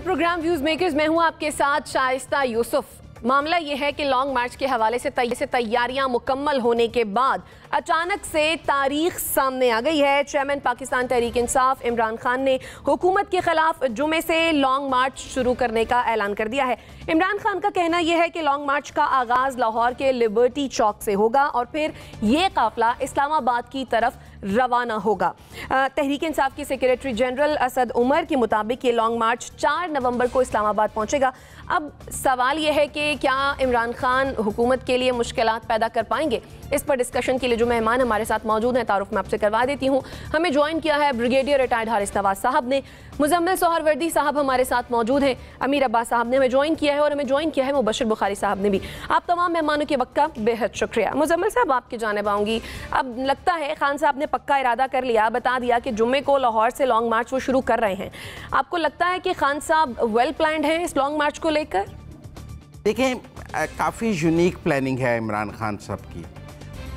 Programme views makers, मैं हूं आपके साथ शाइस्ता यूसुफ। मामला यह है कि लॉन्ग मार्च के हवाले से तैयारियां मुकम्मल होने के बाद अचानक से तारीख सामने आ गई है। चेयरमैन पाकिस्तान तहरीक इंसाफ इमरान खान ने हुकूमत के खिलाफ जुमे से लॉन्ग मार्च शुरू करने का ऐलान कर दिया है। इमरान खान का कहना यह है कि लॉन्ग मार्च का आगाज लाहौर के लिबर्टी चौक से होगा और फिर ये काफिला इस्लामाबाद की तरफ रवाना होगा। तहरीक इंसाफ की सेक्रेटरी जनरल असद उमर के मुताबिक ये लॉन्ग मार्च 4 नवंबर को इस्लामाबाद पहुंचेगा। अब सवाल यह है कि क्या इमरान खान हुकूमत के लिए मुश्किलात पैदा कर पाएंगे? इस पर डिस्कशन के लिए जो मेहमान हमारे साथ मौजूद हैं, तारुफ मैं आपसे करवा देती हूँ। हमें ज्वाइन किया है ब्रिगेडियर रिटायर्ड हारिस नवाज साहब ने, मुजम्मिल सोहरवर्दी साहब हमारे साथ मौजूद हैं, अमीर अब्बास साहब ने हमें ज्वाइन किया है और हमें ज्वाइन किया है मुबशर बुखारी साहब ने भी। आप तमाम मेहमानों के वक्त का बेहद शुक्रिया। मुजम्मिल साहब, आपकी जानिब आऊँगी। अब लगता है खान साहब ने पक्का इरादा कर लिया, बता दिया कि जुम्मे को लाहौर से लॉन्ग मार्च वो शुरू कर रहे हैं। आपको लगता है कि खान साहब वेल प्लान्ड हैं इस लॉन्ग मार्च को लेकर? देखें, काफ़ी यूनिक प्लानिंग है इमरान खान साहब की।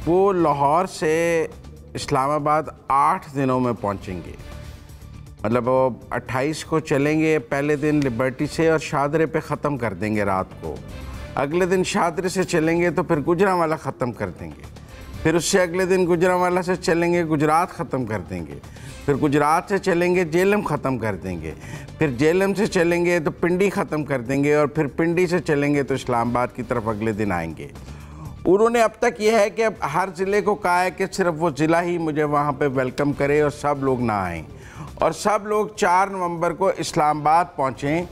वो लाहौर से इस्लामाबाद 8 दिनों में पहुंचेंगे। मतलब वो 28 को चलेंगे पहले दिन लिबर्टी से और शादरे पे ख़त्म कर देंगे रात को। अगले दिन शादरे से चलेंगे तो फिर गुजरांवाला ख़त्म कर देंगे। फिर उससे अगले दिन गुजरांवाला से चलेंगे गुजरात ख़त्म कर देंगे। फिर गुजरात से चलेंगे जेलम ख़त्म कर देंगे। फिर जेलम से चलेंगे तो पिंडी ख़त्म कर देंगे और फिर पिंडी से चलेंगे तो इस्लामाबाद की तरफ अगले दिन आएंगे। उन्होंने अब तक ये है कि अब हर ज़िले को कहा है कि सिर्फ वो ज़िला ही मुझे वहाँ पे वेलकम करे और सब लोग ना आएँ और सब लोग 4 नवंबर को इस्लामाबाद पहुँचें।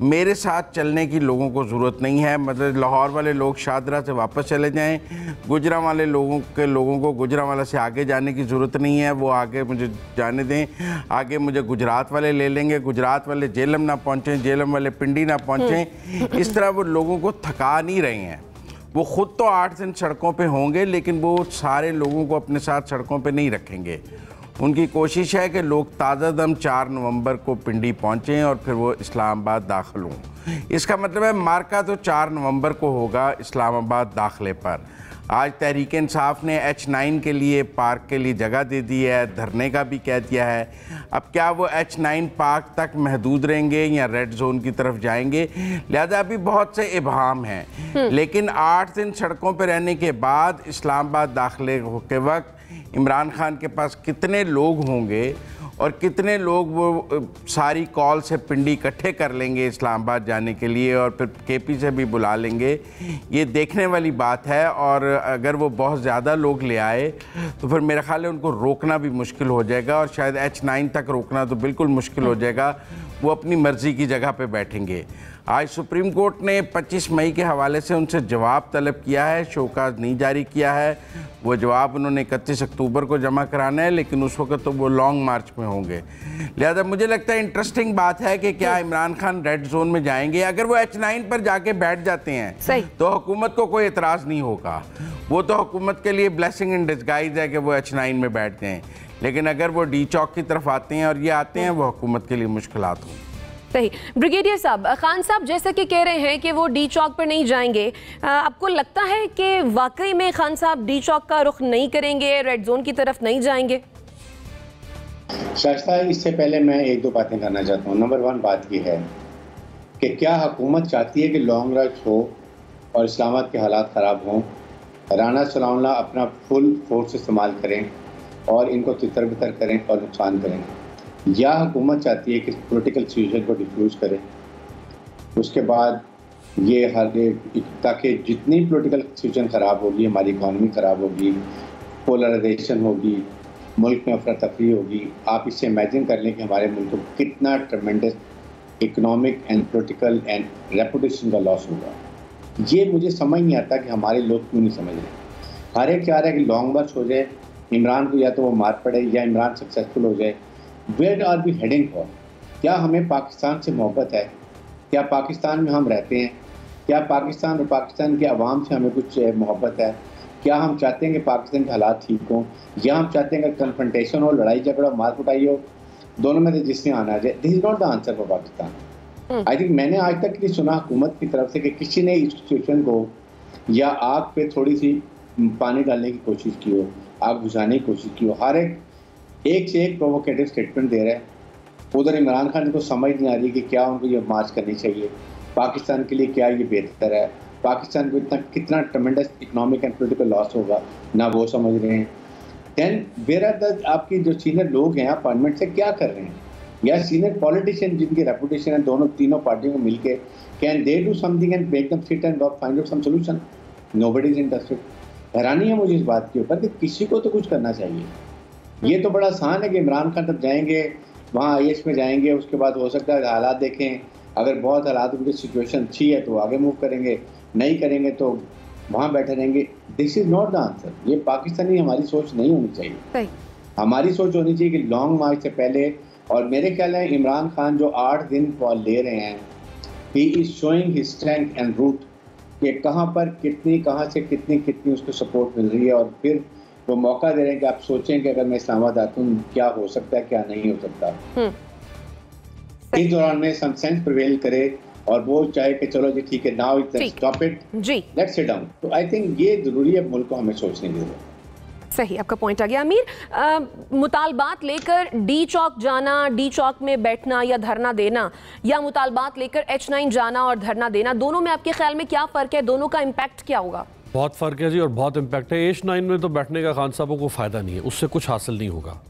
मेरे साथ चलने की लोगों को ज़रूरत नहीं है। मतलब लाहौर वाले लोग शादरा से वापस चले जाएं, गुजरां वाले लोगों को गुजरांवाला से आगे जाने की ज़रूरत नहीं है, वो आगे मुझे जाने दें। आगे मुझे गुजरात वाले ले लेंगे, गुजरात वाले जेलम ना पहुँचें, जेलम वाले पिंडी ना पहुँचें। इस तरह वो लोगों को थका नहीं रहे हैं। वो ख़ुद तो 8 दिन सड़कों पे होंगे लेकिन वो सारे लोगों को अपने साथ सड़कों पे नहीं रखेंगे। उनकी कोशिश है कि लोग ताज़ा दम 4 नवंबर को पिंडी पहुँचें और फिर वो इस्लामाबाद दाखिल हों। इसका मतलब है मार्का तो 4 नवंबर को होगा इस्लामाबाद दाखिले पर। आज तहरीक इंसाफ ने H9 के लिए पार्क के लिए जगह दे दी है, धरने का भी कह दिया है। अब क्या वो H9 पार्क तक महदूद रहेंगे या रेड जोन की तरफ जाएंगे? लिहाजा अभी बहुत से इबहम हैं। लेकिन 8 दिन सड़कों पर रहने के बाद इस्लामाबाद दाखिले के वक्त इमरान खान के पास कितने लोग होंगे और कितने लोग वो सारी कॉल से पिंडी इकट्ठे कर लेंगे इस्लामाबाद जाने के लिए और फिर केपी से भी बुला लेंगे, ये देखने वाली बात है। और अगर वो बहुत ज़्यादा लोग ले आए तो फिर मेरा ख्याल है उनको रोकना भी मुश्किल हो जाएगा और शायद H9 तक रोकना तो बिल्कुल मुश्किल हो जाएगा। वो अपनी मर्ज़ी की जगह पे बैठेंगे। आज सुप्रीम कोर्ट ने 25 मई के हवाले से उनसे जवाब तलब किया है, शोकाज नहीं जारी किया है। वो जवाब उन्होंने 31 अक्टूबर को जमा कराना है लेकिन उस वक्त तो वो लॉन्ग मार्च में होंगे। लिहाजा मुझे लगता है इंटरेस्टिंग बात है कि क्या इमरान खान रेड जोन में जाएंगे। अगर वो H9 पर जाके बैठ जाते हैं तो हुकूमत को कोई एतराज़ नहीं होगा। वो तो हुकूमत के लिए ब्लेसिंग इन डिस्गाइज है कि वो H9 में बैठते हैं। लेकिन अगर वो डी चौक की तरफ आते हैं और ये आते हैं, वो हुकूमत के लिए मुश्किलात हों। सही। ब्रिगेडियर साहब, खान साहब जैसा कि कह रहे हैं कि वो डी चौक पर नहीं जाएंगे, आपको लगता है कि वाकई में खान साहब डी चौक का रुख नहीं करेंगे, रेड जोन की तरफ नहीं जाएंगे? शाइस्ता, इससे पहले मैं 1-2 बातें करना चाहता हूँ। नंबर 1 बात यह है कि क्या हुकूमत चाहती है कि लॉन्ग मार्च हो और इस्लामाबाद के हालात ख़राब हों, राना सलाउल्लाह अपना फुल फोर्स इस्तेमाल करें और इनको तितर बितर करें और नुकसान करें, या हुकूमत चाहती है कि पॉलिटिकल सिचुएशन को डिफ्यूज़ करे, उसके बाद ये हर ताकि जितनी पॉलिटिकल सिचुएशन ख़राब होगी, हमारी इकॉनमी ख़राब होगी, पोलराइजेशन होगी, मुल्क में अफरा तफरी होगी। आप इससे इमेजिन कर लें कि हमारे मुल्क को कितना tremendous economic and political and reputation का लॉस होगा। ये मुझे समझ नहीं आता कि हमारे लोग क्यों नहीं समझ रहे। हर एक चाह रहा है कि लॉन्ग मार्च हो जाए, इमरान को या तो वो मार पड़े या इमरान सक्सेसफुल हो जाए। Where are we heading for? क्या हमें पाकिस्तान से मोहब्बत है? क्या पाकिस्तान में हम रहते हैं? क्या पाकिस्तान और पाकिस्तान के अवाम से हमें कुछ मोहब्बत है? क्या हम चाहते हैं कि पाकिस्तान के हालात ठीक हों, या हम चाहते हैं कि कन्फ्रंटेशन हो, लड़ाई झगड़ा, मार कुटाई हो, दोनों में से जिसमें आना जाए? This is not the answer for Pakistan. I think मैंने आज तक नहीं सुना हुकूमत की तरफ से कि किसी ने इस सिचुएशन को या आग पे थोड़ी सी पानी डालने की कोशिश की हो, आग बुझाने की कोशिश की हो। हर एक से एक प्रोवोकेटिव स्टेटमेंट दे रहा है। उधर इमरान खान को समझ नहीं आ रही कि क्या उनको ये मार्च करनी चाहिए, पाकिस्तान के लिए क्या ये बेहतर है, पाकिस्तान को कितना tremendous economic and political loss होगा, ना वो समझ रहे हैं। देन वेयर आर द आपकी जो सीनियर लोग हैं पार्लियामेंट से क्या कर रहे हैं, या सीनियर पॉलिटिशियन जिनकी रेपुटेशन है दोनों तीनों पार्टियों को मिलके, can they do something and make them sit and find out some solution? Nobody is interested. हैरानी है मुझे इस बात के ऊपर कि किसी को तो कुछ करना चाहिए। ये तो बड़ा आसान है कि इमरान खान तब जाएंगे वहाँ आईएस में जाएंगे, उसके बाद हो सकता है हालात देखें, अगर बहुत हालात उनकी सिचुएशन अच्छी है तो आगे मूव करेंगे, नहीं करेंगे तो वहाँ बैठे रहेंगे। This is not the answer. ये पाकिस्तानी हमारी सोच नहीं होनी चाहिए। हमारी सोच होनी चाहिए कि लॉन्ग मार्च से पहले, और मेरे ख्याल है इमरान खान जो 8 दिन ले रहे हैं, he is showing his strength and route, कि कहाँ पर कहाँ से कितनी उसको सपोर्ट मिल रही है, और फिर वो मौका दे रहे हैं कि आप सोचें कि अगर मैं इस्लामाबाद आता हूँ क्या हो सकता है क्या नहीं हो सकता। इस दौरान में सम सेंस प्रिवेल करे और वो चाहे कि चलो जी ठीक है, now stop it, let's sit down. तो आई थिंक ये जरूरी है मुल्क को हमें सोचने की जरूरत। सही, आपका पॉइंट आ गया। अमीर, मुतालबात लेकर डी चौक जाना, डी चौक में बैठना या धरना देना, या मुतालबात लेकर H9 जाना और धरना देना, दोनों में आपके ख्याल में क्या फ़र्क है? दोनों का इम्पैक्ट क्या होगा? बहुत फ़र्क है जी, और बहुत इम्पैक्ट है। H9 में तो बैठने का खान साहबों को फ़ायदा नहीं है, उससे कुछ हासिल नहीं होगा,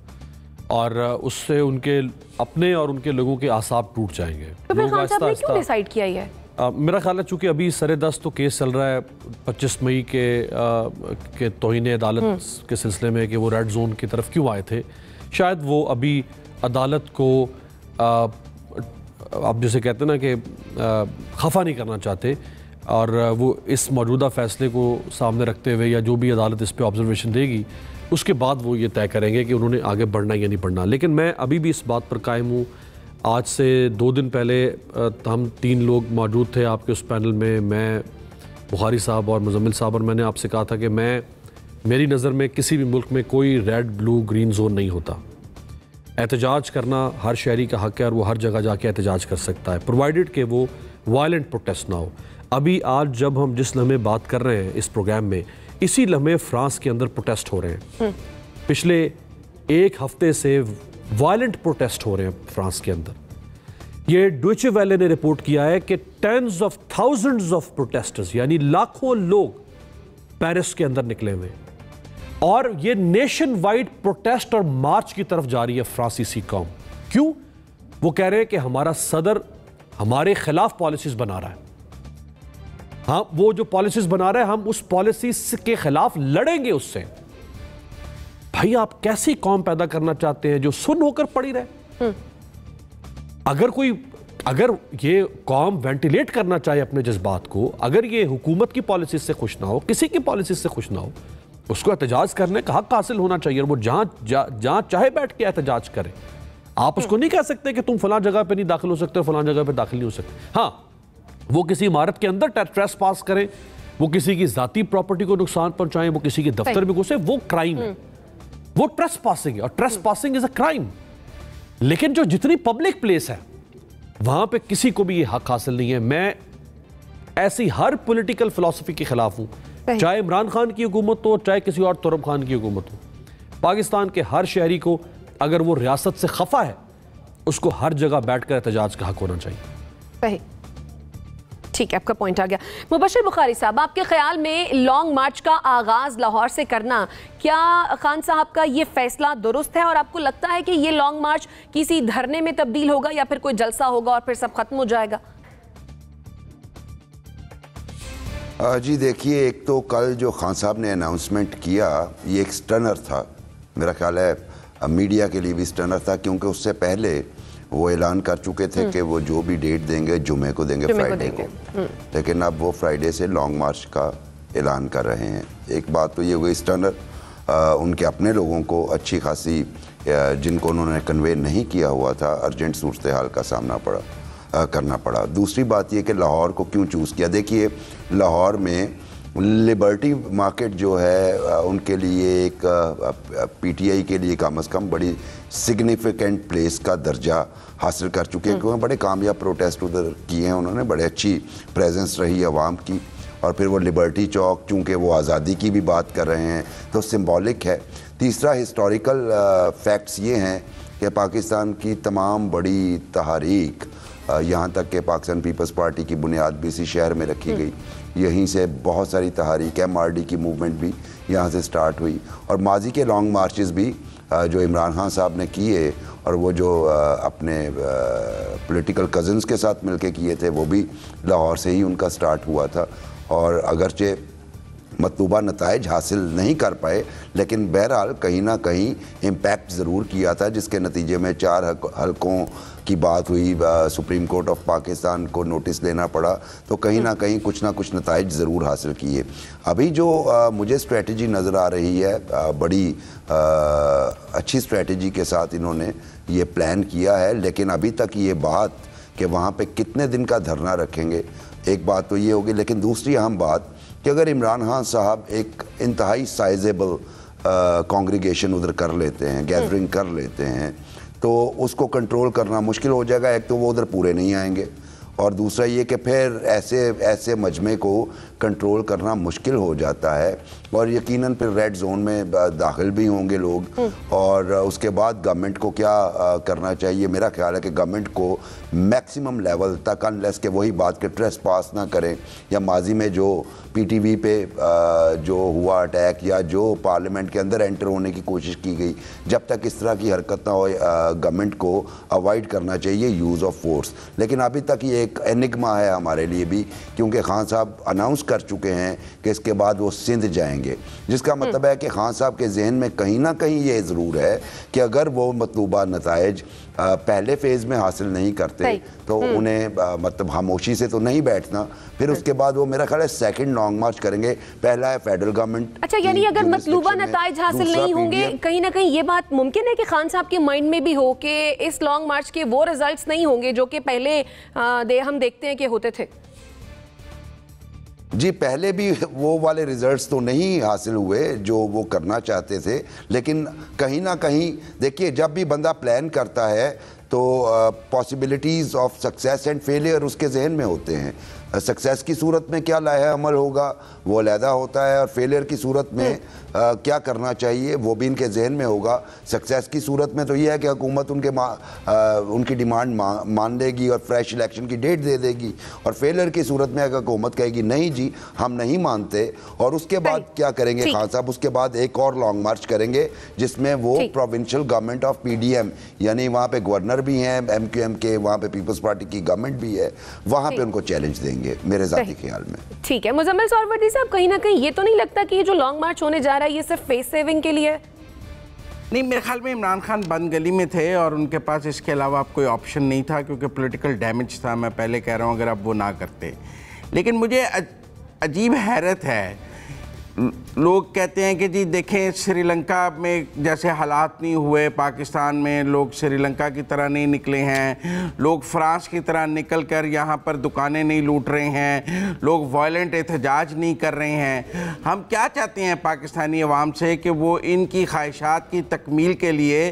और उससे उनके अपने और उनके लोगों के आसाब टूट जाएंगे। तो फिर खान साहब ने क्यों डिसाइड किया ये? मेरा ख्याल है चूँकि अभी सरे-दस्त तो केस चल रहा है 25 मई के तौहीन अदालत के सिलसिले में कि वो रेड जोन की तरफ क्यों आए थे। शायद वो अभी अदालत को आप जैसे कहते हैं ना कि खफा नहीं करना चाहते, और वो इस मौजूदा फैसले को सामने रखते हुए या जो भी अदालत इस पर ऑब्जर्वेशन देगी उसके बाद वो ये तय करेंगे कि उन्होंने आगे बढ़ना या नहीं बढ़ना। लेकिन मैं अभी भी इस बात पर कायम हूँ। आज से 2 दिन पहले हम 3 लोग मौजूद थे आपके उस पैनल में, मैं, बुखारी साहब और मुजम्मिल साहब, और मैंने आपसे कहा था कि मेरी नज़र में किसी भी मुल्क में कोई रेड ब्लू ग्रीन जोन नहीं होता। एहतजाज करना हर शहरी का हक़ है और वो हर जगह जाके एहतजाज कर सकता है, प्रोवाइडेड कि वो वायलेंट प्रोटेस्ट ना हो। अभी आज जब हम जिस लम्हे बात कर रहे हैं इस प्रोग्राम में, इसी लम्हे फ्रांस के अंदर प्रोटेस्ट हो रहे हैं। पिछले 1 हफ्ते से वायलेंट प्रोटेस्ट हो रहे हैं फ्रांस के अंदर। ये डॉइचे वेले ने रिपोर्ट किया है कि tens of thousands of protesters, यानी लाखों लोग पेरिस के अंदर निकले हुए, और ये नेशन वाइड प्रोटेस्ट और मार्च की तरफ जा रही है फ्रांसीसी कौम। क्यों? वो कह रहे हैं कि हमारा सदर हमारे खिलाफ पॉलिसीज बना रहा है। हाँ, वो जो पॉलिसीज बना रहे हैं हम उस पॉलिसीज के खिलाफ लड़ेंगे उससे। भाई, आप कैसी कौम पैदा करना चाहते हैं जो सुन होकर पड़ी रहे? अगर ये कौम वेंटिलेट करना चाहे अपने जज्बात को, अगर ये हुकूमत की पॉलिसीज से खुश ना हो, किसी की पॉलिसीज से खुश ना हो, उसको एहतजाज करने का हक हासिल होना चाहिए, और वो जहां चाहे बैठ के एहतजाज करे। आप उसको नहीं कह सकते कि तुम फलां जगह पे नहीं दाखिल हो सकते, फलां जगह पे दाखिल नहीं हो सकते। हाँ, वो किसी इमारत के अंदर ट्रेस पास करें, वो किसी की जाती प्रॉपर्टी को नुकसान पहुंचाएं, वो किसी के दफ्तर में घुसे, वो क्राइम है, वो ट्रेस पासिंग है, और trace passing is a crime. लेकिन जो जितनी पब्लिक प्लेस है वहां पे किसी को भी ये हक हासिल नहीं है। मैं ऐसी हर पॉलिटिकल फिलॉसफी के खिलाफ हूं, चाहे इमरान खान की हुकूमत हो, चाहे किसी और तुरब खान की हुकूमत हो। पाकिस्तान के हर शहरी को अगर वो रियासत से खफा है, उसको हर जगह बैठकर एहतजाज का हक होना चाहिए। ठीक है, आपका पॉइंट आ गया। मुबशिर बुखारी साहब, आपके ख्याल में लॉन्ग मार्च का आगाज लाहौर से करना, क्या खान साहब का ये फैसला दुरुस्त है, और आपको लगता है कि ये लॉन्ग मार्च किसी धरने में तब्दील होगा या फिर कोई जलसा होगा और फिर सब खत्म हो जाएगा? जी देखिए, एक तो कल जो खान साहब ने अनाउंसमेंट किया, ये एक स्टनर था। मेरा ख्याल है मीडिया के लिए भी स्टनर था, क्योंकि उससे पहले वो ऐलान कर चुके थे कि वो जो भी डेट देंगे जुमे को देंगे, फ्राइडे को। लेकिन अब वो फ्राइडे से लॉन्ग मार्च का ऐलान कर रहे हैं। एक बात तो ये हुई स्टनर, उनके अपने लोगों को अच्छी खासी, जिनको उन्होंने कन्वे नहीं किया हुआ था, अर्जेंट सूरत हाल का सामना करना पड़ा। दूसरी बात ये कि लाहौर को क्यों चूज़ किया। देखिए, लाहौर में लिबर्टी मार्केट जो है उनके लिए एक पीटीआई के लिए कम से कम बड़ी सिग्निफिकेंट प्लेस का दर्जा हासिल कर चुके हैं, क्योंकि बड़े कामयाब प्रोटेस्ट उधर किए हैं उन्होंने, बड़े अच्छी प्रेजेंस रही आवाम की। और फिर वो लिबर्टी चौक, चूँकि वो आज़ादी की भी बात कर रहे हैं, तो सिंबॉलिक है। तीसरा, हिस्टोरिकल फैक्ट्स ये हैं कि पाकिस्तान की तमाम बड़ी तहरीक, यहाँ तक कि पाकिस्तान पीपल्स पार्टी की बुनियाद भी इसी शहर में रखी गई। यहीं से बहुत सारी तहरीक, MRD की मूवमेंट भी यहाँ से स्टार्ट हुई, और माजी के लॉन्ग मार्चेस भी जो इमरान खान साहब ने किए और वो जो अपने पॉलिटिकल कज़न्स के साथ मिलके किए थे, वो भी लाहौर से ही उनका स्टार्ट हुआ था। और अगरचे मतलूबा नताइज हासिल नहीं कर पाए, लेकिन बहरहाल कहीं ना कहीं इम्पैक्ट ज़रूर किया था, जिसके नतीजे में 4 हलकों की बात हुई, सुप्रीम कोर्ट ऑफ पाकिस्तान को नोटिस लेना पड़ा, तो कहीं ना कहीं कुछ ना कुछ नताइज ज़रूर हासिल किए। अभी जो मुझे स्ट्रेटजी नज़र आ रही है, बड़ी अच्छी स्ट्रेटजी के साथ इन्होंने ये प्लान किया है, लेकिन अभी तक ये बात कि वहाँ पे कितने दिन का धरना रखेंगे, एक बात तो ये होगी। लेकिन दूसरी अहम बात कि अगर इमरान खान साहब एक इंतहाई साइजेबल कॉन्ग्रीगेशन उधर कर लेते हैं, गैदरिंग कर लेते हैं, तो उसको कंट्रोल करना मुश्किल हो जाएगा। एक तो वो उधर पूरे नहीं आएंगे, और दूसरा ये कि फिर ऐसे मजमे को कंट्रोल करना मुश्किल हो जाता है, और यकीनन फिर रेड जोन में दाखिल भी होंगे लोग। और उसके बाद गवर्नमेंट को क्या करना चाहिए, मेरा ख्याल है कि गवर्नमेंट को मैक्सिमम लेवल तक, अनलेस के वही बात के ट्रेस पास ना करें, या माजी में जो PTV पे जो हुआ अटैक, या जो पार्लियामेंट के अंदर एंटर होने की कोशिश की गई, जब तक इस तरह की हरकत ना हो, गवर्नमेंट को अवॉइड करना चाहिए यूज़ ऑफ फोर्स। लेकिन अभी तक ये एक एनिग्मा है हमारे लिए भी, क्योंकि खान साहब अनाउंस कर चुके हैं कि इसके बाद वो सिंध जाएंगे, जिसका मतलब है कि खान साहब के जहन में कहीं ना कहीं ये ज़रूर है कि अगर वो मतलूबा नताइज पहले फेज़ में हासिल नहीं करते तो उन्हें मतलब खामोशी से तो नहीं बैठना, फिर उसके बाद वो मेरा ख्याल है सेकंड लॉन्ग मार्च करेंगे। पहला है फेडरल गवर्नमेंट। अच्छा, यानी अगर मतलूबा नताइज हासिल नहीं होंगे, कहीं ना कहीं ये बात मुमकिन है कि खान साहब के माइंड में भी हो कि इस लॉन्ग मार्च के वो रिजल्ट्स नहीं होंगे जो कि पहले हम देखते हैं कि होते थे। जी, पहले भी वो वाले रिजल्ट्स तो नहीं हासिल हुए जो वो करना चाहते थे, लेकिन कहीं ना कहीं देखिए, जब भी बंदा प्लान करता है तो possibilities of success and failure उसके जहन में होते हैं। सक्सेस की सूरत में क्या लाया अमल होगा वो अलहदा होता है, और फेलियर की सूरत में क्या करना चाहिए वो भी इनके जहन में होगा। सक्सेस की सूरत में तो यह है कि हुकूमत उनकी डिमांड मान लेगी और फ्रेश इलेक्शन की डेट दे देगी, और फेलियर की सूरत में अगर हुकूमत कहेगी नहीं जी हम नहीं मानते, और उसके बाद क्या करेंगे खान साहब, उसके बाद एक और लॉन्ग मार्च करेंगे जिसमें वो प्रोविंशियल गवर्नमेंट ऑफ PDM, यानी वहाँ पे गवर्नर भी हैं MQM के, वहाँ पे पीपल्स पार्टी की गवर्नमेंट भी है, वहाँ पे उनको चैलेंज देंगे मेरे ज़ाती ख्याल में। ठीक है मुज़म्मिल सरवरदी साहब, कहीं ना कहीं ये तो नहीं लगता कि ये जो लॉन्ग मार्च होने जा रहा है ये सिर्फ फेस सेविंग के लिए? नहीं, मेरे ख्याल में इमरान खान बंद गली में थे और उनके पास इसके अलावा कोई ऑप्शन नहीं था, क्योंकि पॉलिटिकल डैमेज था। मैं पहले कह रहा हूँ अगर आप वो ना करते। लेकिन मुझे अजीब हैरत है, लोग कहते हैं कि जी देखें श्रीलंका में जैसे हालात नहीं हुए, पाकिस्तान में लोग श्रीलंका की तरह नहीं निकले हैं, लोग फ्रांस की तरह निकल कर यहाँ पर दुकानें नहीं लूट रहे हैं, लोग वायलेंट एहतजाज नहीं कर रहे हैं। हम क्या चाहते हैं पाकिस्तानी अवाम से कि वो इनकी ख्वाहिशात की तकमील के लिए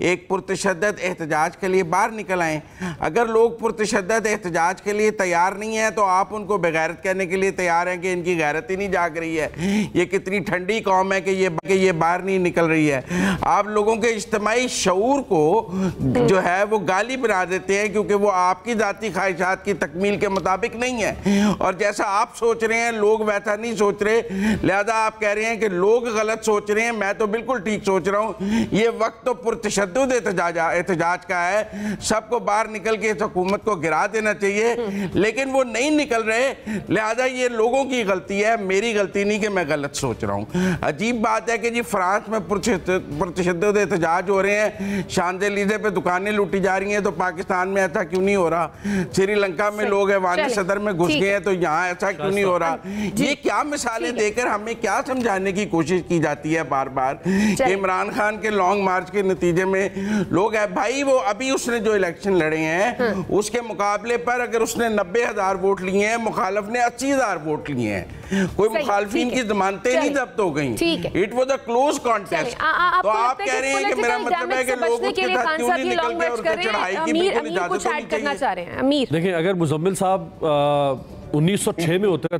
एक पुरतशद्दद एहतजाज के लिए बाहर निकल आएँ। अगर लोग पुरतशद्दद एहतजाज के लिए तैयार नहीं हैं तो आप उनको बेगैरत कहने के लिए तैयार हैं कि इनकी गैरत ही नहीं जाग रही है, ये कितनी ठंडी कौम है कि ये बाहर नहीं निकल रही है। आप लोगों के इज्तिमाई शऊर को जो है वो गाली बना देते हैं, क्योंकि वो आपकी ज़ाती ख्वाहिशात की तकमील के मुताबिक नहीं है, और जैसा आप सोच रहे हैं लोग वैसा नहीं सोच रहे, लिहाजा आप कह रहे हैं कि लोग गलत सोच रहे हैं, मैं तो बिल्कुल ठीक सोच रहा हूँ। ये वक्त तो पुरतशद्दुद एहतजाज का है, सबको बाहर निकल के इस हुकूमत को गिरा देना चाहिए, लेकिन वो नहीं निकल रहे, लिहाजा ये लोगों की गलती है, मेरी गलती नहीं कि मैं गलत सोच रहा हूँ। अजीब बात है कि जी फ्रांस में पुरतशद्दुद एहतजाज हो रहे हैं, शांज़ेलीज़े पे दुकानें लूटी जा रही हैं, तो पाकिस्तान में ऐसा क्यों नहीं हो रहा? श्रीलंका में लोग ऐवान सदर में घुस गए हैं, तो यहाँ ऐसा क्यों नहीं हो रहा? ये क्या मिसालें देकर हमें क्या समझाने की कोशिश की जाती है बार बार कि इमरान खान के लॉन्ग मार्च के नतीजे में लोग है भाई, वो अभी उसने जो इलेक्शन लड़े हैं उसके मुकाबले पर अगर उसने 90,000 वोट लिए हैं, मुखालिफ ने 80,000 वोट लिए हैं, कोई मुखालफिन की जमानतें नहीं जब्त हो गई। It was a close contest. तो आप कह रहे हैं कि मेरा मतलब है कि लोग उसके साथ क्यों नहीं निकलते और चढ़ाई की बिल्कुल इजाजत नहीं करना चाह रहे हैं। अमीर देखिए, अगर मुज़म्मिल साहब 1906 में होते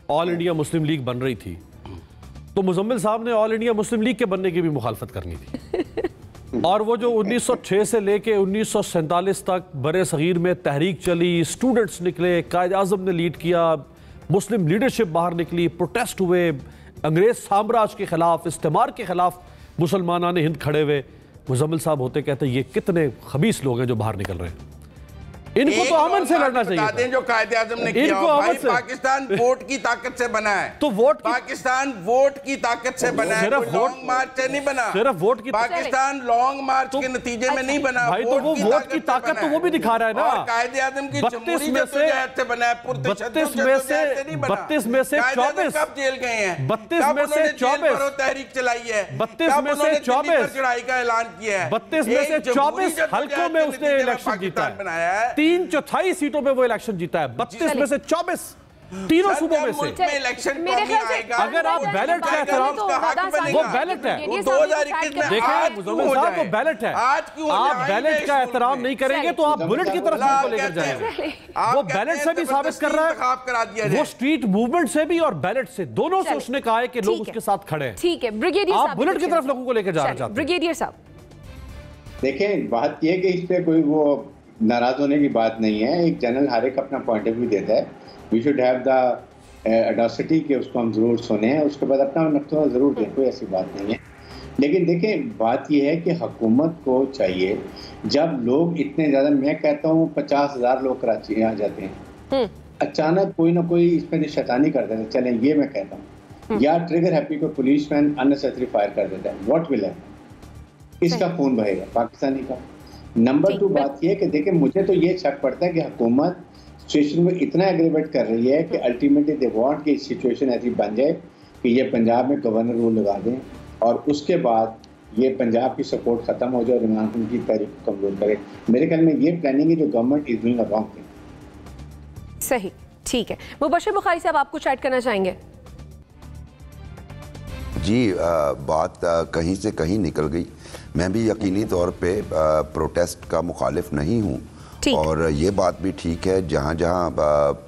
ऑल इंडिया मुस्लिम लीग बन रही थी, तो मुज़म्मिल साहब ने ऑल इंडिया मुस्लिम लीग के बनने की भी मुखालफत करनी थी। और वो जो 1906 से लेके 1947 तक बरे सगीर में तहरीक चली, स्टूडेंट्स निकले, कायद आज़म ने लीड किया, मुस्लिम लीडरशिप बाहर निकली, प्रोटेस्ट हुए, अंग्रेज साम्राज्य के खिलाफ, इस्तेमार के खिलाफ मुसलमानान हिंद खड़े हुए। मुजम्मिल साहब होते कहते ये कितने खबीस लोग हैं जो बाहर निकल रहे हैं, इनको तो अमन से लड़ना चाहिए। जो कायदे आज़म ने किया, भाई पाकिस्तान वोट की ताकत से बना है, तो वोट पाकिस्तान वोट की ताकत से बना है, लॉन्ग मार्च से नहीं बना। सिर्फ वोट की पाकिस्तान लॉन्ग मार्च के नतीजे में नहीं बना भाई, तो वो वोट की ताकत तो वो भी दिखा रहा है ना। कायदे आज़म की 32 में से 32 में से 24 कब जेल गए हैं, 32 में से 24 तहरीक चलाई है, 32 में से 24 चढ़ाई का ऐलान किया है, 32 में से 24 हल्कों में उसने इलेक्शन जीता है, 3/4 सीटों पे वो इलेक्शन जीता है, 32 में से 24 तीनों सूबों में से। इलेक्शन अगर आप बैलेट का एहतराम, वो बैलेट है, 2021 में देखिए मुजम्मिल साहब, वो बैलेट है, आप बैलेट का एहतराम नहीं करेंगे तो आप बुलेट की तरफ को लेकर जाएंगे। वो बैलेट से भी साबित कर रहा है, वो स्ट्रीट मूवमेंट से भी और बैलेट से, दोनों से उसने कहा है कि लोग उसके साथ खड़े हैं। ठीक है ब्रिगेडियर आप बुलेट की तरफ लोगों को लेकर जाना चाहते हैं। ब्रिगेडियर साहब देखें, बात यह कि इस पे कोई वो नाराज होने की बात नहीं है। एक जनरल हर एक अपना पॉइंट ऑफ व्यू देता है, वी शुड हैव द अडॉसिटी कि उसको हम ज़रूर सुने हैं, उसके बाद अपना नक्शा ज़रूर दें, कोई ऐसी बात नहीं है। लेकिन देखें, बात यह है कि हुकूमत को चाहिए, जब लोग इतने ज़्यादा, मैं कहता हूँ 50,000 लोग कराची आ जाते हैं, अचानक कोई ना कोई इसमें शैतानी कर देता है, चलें ये मैं कहता हूँ, या ट्रिगर हैप्पी को पुलिस मैन अननेसेसरी फायर कर देता है, व्हाट विल हैपन, इसका खून बहेगा पाकिस्तानी का। नंबर 2 बात यह है कि देखें, मुझे तो ये शक पड़ता है कि हुकूमत सिचुएशन में इतना एग्रीवेट कर रही है कि अल्टीमेटली दे वांट कि सिचुएशन ऐसी बन जाए कि ये पंजाब में गवर्नर रूल लगा दें और उसके बाद ये पंजाब की सपोर्ट खत्म हो जाए और इमरान खान की तहरीक को कमजोर करे। मेरे ख्याल में ये प्लानिंग है जो government is doing a wrong thing. सही, ठीक है। मुबश्शिर बुखारी साहब, आप कुछ ऐड करना चाहेंगे? जी, बात कहीं से कहीं निकल गई। मैं भी यकीनी तौर पे प्रोटेस्ट का मुखालिफ नहीं हूँ, और ये बात भी ठीक है, जहाँ जहाँ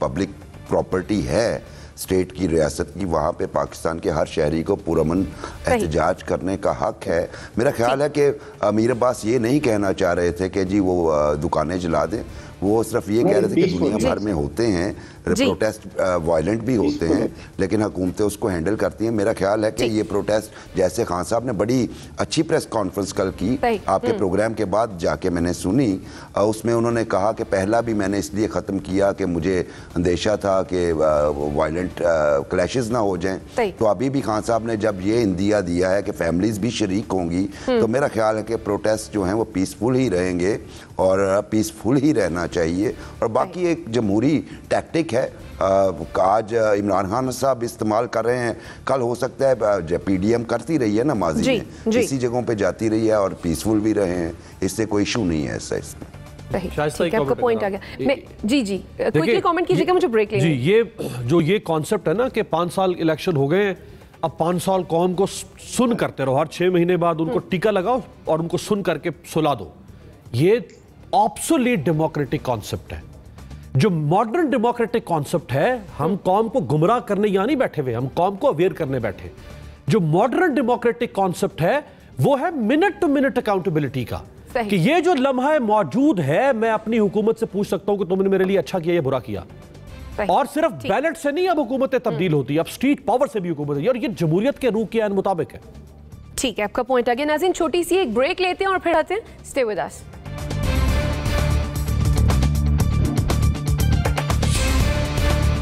पब्लिक प्रॉपर्टी है स्टेट की, रियासत की, वहाँ पे पाकिस्तान के हर शहरी को पुरअमन एहतजाज करने का हक है। मेरा ख्याल है कि अमीर अब्बास ये नहीं कहना चाह रहे थे कि जी वो दुकानें जला दें, वो सिर्फ ये कह रहे थे कि दुनिया भर में होते हैं प्रोटेस्ट, वायलेंट भी होते हैं, लेकिन हुकूमतें उसको हैंडल करती हैं। मेरा ख्याल है कि ये प्रोटेस्ट, जैसे खान साहब ने बड़ी अच्छी प्रेस कॉन्फ्रेंस कल की आपके प्रोग्राम के बाद जाके मैंने सुनी, उसमें उन्होंने कहा कि पहला भी मैंने इसलिए ख़त्म किया कि मुझे अंदेशा था कि वायलेंट क्लैशेस ना हो जाएं, तो अभी भी खान साहब ने जब ये इंदिया दिया है कि फैमिलीज़ भी शरीक होंगी, तो मेरा ख्याल है कि प्रोटेस्ट जो हैं वो पीसफुल ही रहेंगे और पीसफुल ही रहना चाहिए। और बाकी एक जमहूरी टैक्टिक है, आज इमरान खान साहब इस्तेमाल कर रहे हैं, कल हो सकता है पीडीएम करती रही है ना माजी में, इसी जगहों पे जाती रही है और पीसफुल भी रहे हैं, इससे कोई इशू नहीं है ऐसा इसमें। आपका पॉइंट आ गया। मैं जी क्विकली कमेंट कीजिएगा, मुझे ब्रेक लेना है। ये कॉन्सेप्ट है ना कि 5 साल इलेक्शन हो गए, अब 5 साल कौम को सुन करते रहो, हर 6 महीने बाद उनको टीका लगाओ और उनको सुन करके सुला दो। ये ऑब्सोलीट डेमोक्रेटिक कॉन्सेप्ट है। जो मॉडर्न डेमोक्रेटिक कॉन्सेप्ट है, हम कौम को गुमराह करने यहाँ नहीं बैठे हुए, हम कौम को अवेयर करने बैठे। जो मॉडर्न डेमोक्रेटिक कॉन्सेप्ट है वो है मिनट टू मिनट अकाउंटेबिलिटी का, कि ये जो लम्हा मौजूद है, मैं अपनी हुकूमत से पूछ सकता हूं कि तुमने मेरे लिए अच्छा किया या बुरा किया, और सिर्फ बैलेट से नहीं अब हुकूमतें तब्दील होती है, अब स्ट्रीट पावर से भी हुकूमत है, और ये जमहूरियत के रूह के मुताबिक है। ठीक है, आपका पॉइंट आ गया। नाज़रीन, छोटी सी एक ब्रेक लेते हैं और फिर आते हैं। Stay with us.